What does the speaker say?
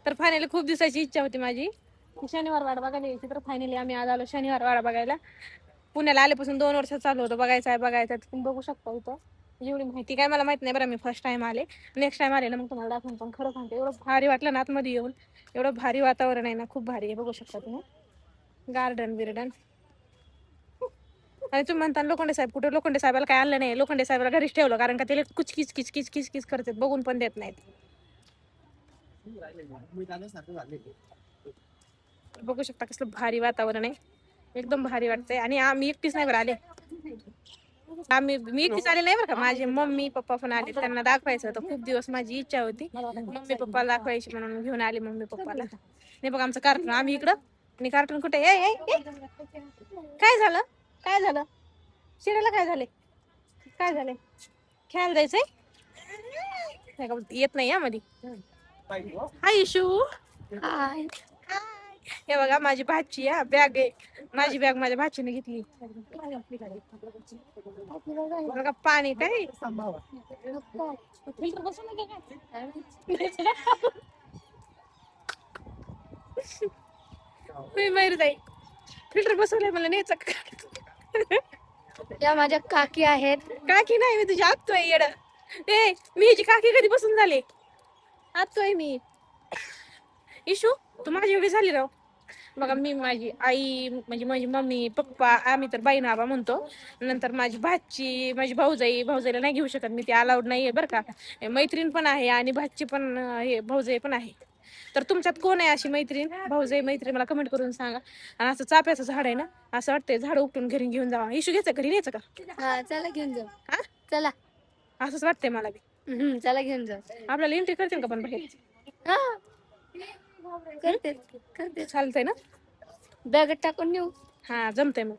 तर फायनली खूप दिवसाची इच्छा होती माझी शनिवार वाडा बघायला यायची, तर फायनली आम्ही आज आलो शनिवार वाडा बघायला. पुण्याला आल्यापासून 2 वर्ष चालू होतं बघायचं आहे. तुम्ही बघू शकता इथं. एवढी माहिती काय मला माहित नाही बरं, मी फर्स्ट टाइम आले. नेक्स्ट टाइम आले ना मग तुम्हाला दाखवून. पण खरं सांगते एवढं भारी वाटलं ना आतमध्ये येऊन. एवढं भारी वातावरण आहे ना, खूप भारी आहे. बघू शकता तुम्ही गार्डन बिर्डन. आणि तुम्ही म्हणता लोखंडे साहेब कुठे, लोखंडे साहेबाला काय आणलं नाही. लोखंडे साहेबाला घरीच ठेवलं, कारण का ते कुच किच किच किच किच किच करतात, बघून पण देत नाहीत. बघू शकता कसलं भारी वातावरण आहे, एकदम भारी वाटतंय. आणि आम्ही एकटीच नाही बरं आले, मी एकटीच आले नाही बरं का, माझे मम्मी पप्पा पण आले. त्यांना दाखवायचं होतं, खूप दिवस माझी इच्छा होती मम्मी पप्पाला दाखवायची, म्हणून घेऊन आले मम्मी पप्पाला. नाही बघ आमचं कार्टून, आम्ही इकडं आणि कार्टून कुठे. काय झालं, काय झालं शिराला, काय झाले, काय झाले, खेळायला जायचंय येत नाही या मध्ये. हाय इशू, हाय. हे बघा माझी भाची बॅग आहे, माझी बॅग माझ्या भाचीने घेतली. बघा पाणी काय फिल्टर बसून जाई, फिल्टर बसवलंय मला न्यायचं. या माझ्या काकी आहेत. काकी नाही, मी तुझी आत्तोय येड. ए मी ह्याची काकी कधी बसून झाले, आत्तोय मी. इशू तू माझी एवढी झाली राव. बघा मी, माझी आई म्हणजे माझी मम्मी पप्पा, आम्ही तर बाई नाबा म्हणतो. नंतर माझी भाची, माझी भाऊजाईला नाही घेऊ शकत मी, ती अलाउड नाहीये बरं का. मैत्रीण पण आहे आणि भाची पण, हे भाऊजाई पण आहे. तर तुमच्यात कोण आहे अशी मैत्रीण, भाऊजाई मैत्रीण, मला कमेंट करून सांगा. आणि असं चाफ्याचं झाड आहे ना, असं वाटतंय झाड उपटून घरी घेऊन जावा. इशू घ्यायचं, घरी न्यायचं का? चला घेऊन जाऊ. हा चला, असंच वाटतंय मला बी. चला घेऊन जाऊ. आपल्याला एंट्री करतील का पण बाहेर? करते करते. चालतंय ना, बॅगेत टाकून नेऊ. हा जमतंय मग.